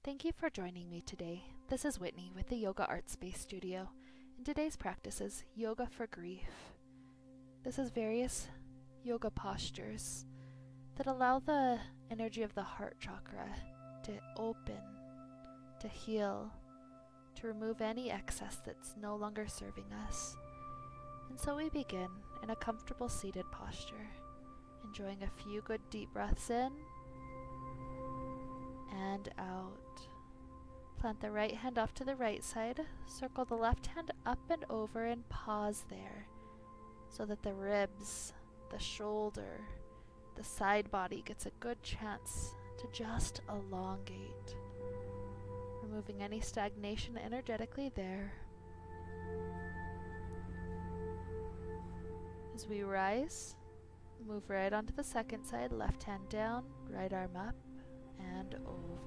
Thank you for joining me today. This is Whitney with the Yoga Art Space Studio, and today's practice is Yoga for Grief. This is various yoga postures that allow the energy of the heart chakra to open, to heal, to remove any excess that's no longer serving us. And so we begin in a comfortable seated posture, enjoying a few good deep breaths in and out. Plant the right hand off to the right side, circle the left hand up and over and pause there so that the ribs, the shoulder, the side body gets a good chance to just elongate, removing any stagnation energetically there. As we rise, move right onto the second side, left hand down, right arm up and over.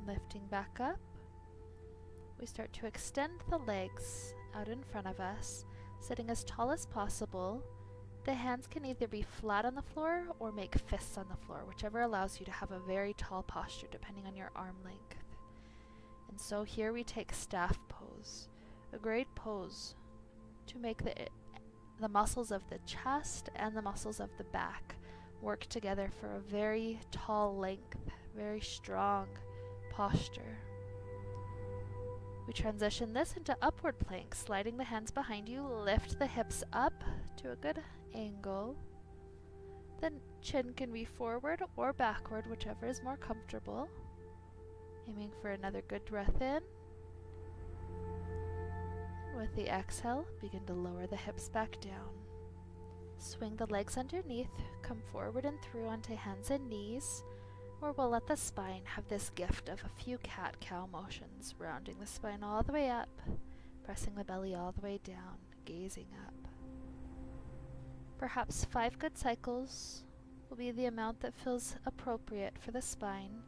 Lifting back up, we start to extend the legs out in front of us, sitting as tall as possible. The hands can either be flat on the floor or make fists on the floor, whichever allows you to have a very tall posture depending on your arm length. And so here we take staff pose, a great pose to make the muscles of the chest and the muscles of the back work together for a very tall length, very strong posture. We transition this into upward plank, sliding the hands behind you, lift the hips up to a good angle. The chin can be forward or backward, whichever is more comfortable. Aiming for another good breath in. With the exhale, begin to lower the hips back down. Swing the legs underneath, come forward and through onto hands and knees, or we'll let the spine have this gift of a few cat-cow motions, rounding the spine all the way up, pressing the belly all the way down, gazing up. Perhaps 5 good cycles will be the amount that feels appropriate for the spine,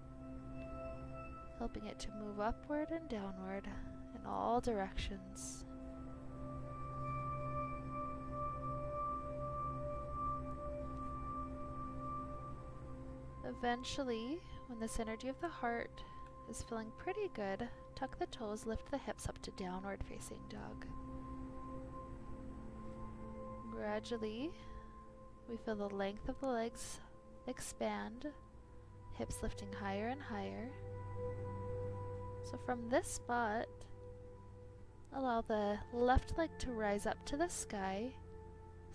helping it to move upward and downward in all directions. Eventually, when this energy of the heart is feeling pretty good, tuck the toes, lift the hips up to downward facing dog. Gradually, we feel the length of the legs expand, hips lifting higher and higher. So from this spot, allow the left leg to rise up to the sky.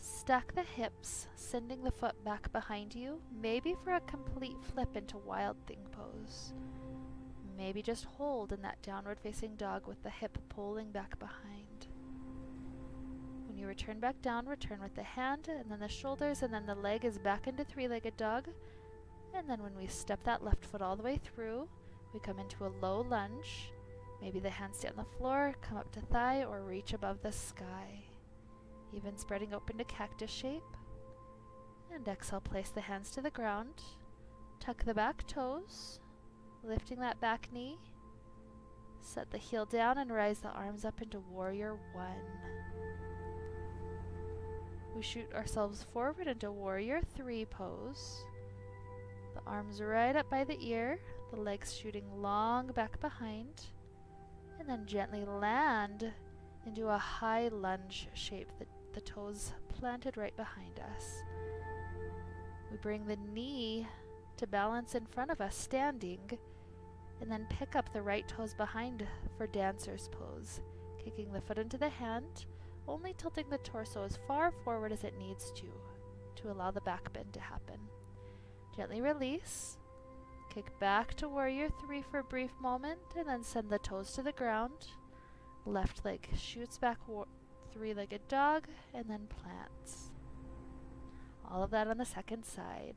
Stack the hips, sending the foot back behind you, maybe for a complete flip into wild thing pose. Maybe just hold in that downward facing dog with the hip pulling back behind. When you return back down, return with the hand and then the shoulders, and then the leg is back into three-legged dog. And then when we step that left foot all the way through, we come into a low lunge. Maybe the hands stay on the floor, come up to thigh, or reach above the sky. Even spreading open to cactus shape. And exhale, place the hands to the ground. Tuck the back toes, lifting that back knee. Set the heel down and rise the arms up into Warrior One. We shoot ourselves forward into Warrior Three pose. The arms right up by the ear, the legs shooting long back behind, and then gently land into a high lunge shape, the toes planted right behind us. We bring the knee to balance in front of us, standing, and then pick up the right toes behind for dancer's pose, kicking the foot into the hand, only tilting the torso as far forward as it needs to allow the back bend to happen. Gently release, kick back to Warrior Three for a brief moment, and then send the toes to the ground. Left leg shoots back, three-legged dog, and then plants. All of that on the second side.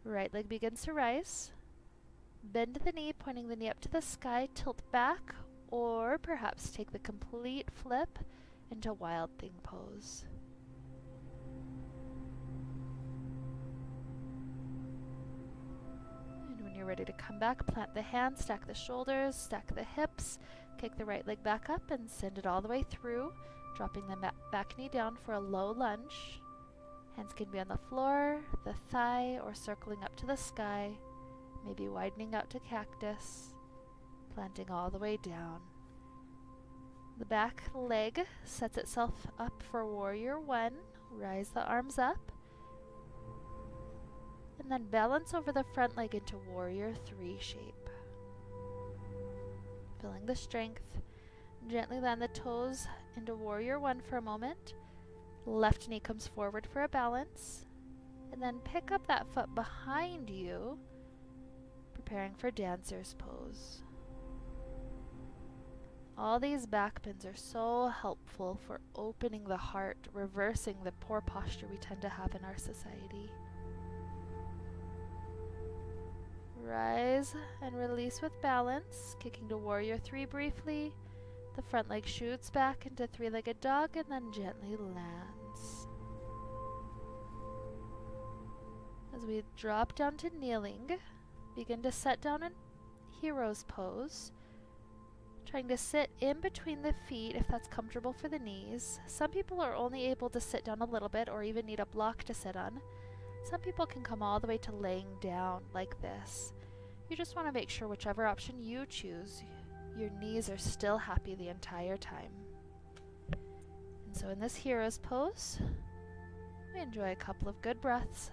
Right leg begins to rise. Bend the knee, pointing the knee up to the sky, tilt back, or perhaps take the complete flip into Wild Thing pose. And when you're ready to come back, plant the hands, stack the shoulders, stack the hips, Kick the right leg back up and send it all the way through, dropping the back knee down for a low lunge. Hands can be on the floor, the thigh, or circling up to the sky, maybe widening out to cactus, planting all the way down. The back leg sets itself up for warrior one. Rise the arms up. And then balance over the front leg into warrior three shape. Feeling the strength. Gently land the toes into warrior one for a moment. Left knee comes forward for a balance. And then pick up that foot behind you, preparing for dancer's pose. All these back bends are so helpful for opening the heart, reversing the poor posture we tend to have in our society. Rise and release with balance, kicking to warrior three briefly. The front leg shoots back into three-legged dog and then gently lands. As we drop down to kneeling, begin to set down in hero's pose. Trying to sit in between the feet if that's comfortable for the knees. Some people are only able to sit down a little bit or even need a block to sit on. Some people can come all the way to laying down like this. You just want to make sure whichever option you choose, your knees are still happy the entire time. And so in this hero's pose, we enjoy a couple of good breaths,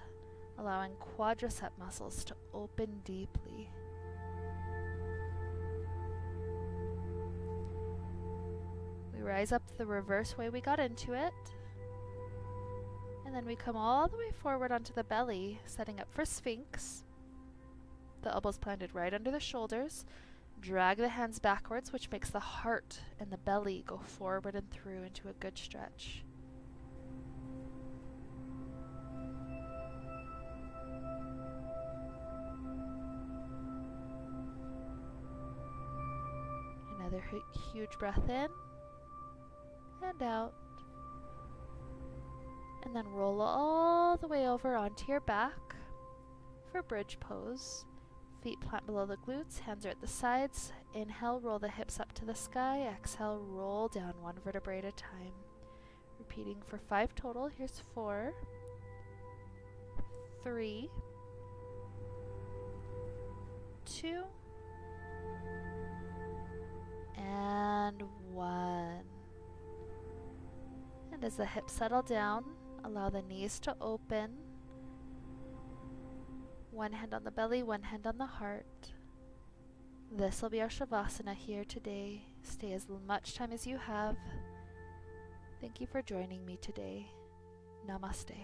allowing quadricep muscles to open deeply. We rise up the reverse way we got into it. And then we come all the way forward onto the belly, setting up for sphinx. The elbows planted right under the shoulders. Drag the hands backwards, which makes the heart and the belly go forward and through into a good stretch. Another huge breath in and out. And then roll all the way over onto your back for bridge pose. Feet plant below the glutes, hands are at the sides. Inhale, roll the hips up to the sky. Exhale, roll down one vertebrae at a time. Repeating for 5 total. Here's 4, 3, 2, and 1. And as the hips settle down, allow the knees to open. One hand on the belly, one hand on the heart. This will be our Shavasana here today. Stay as much time as you have. Thank you for joining me today. Namaste.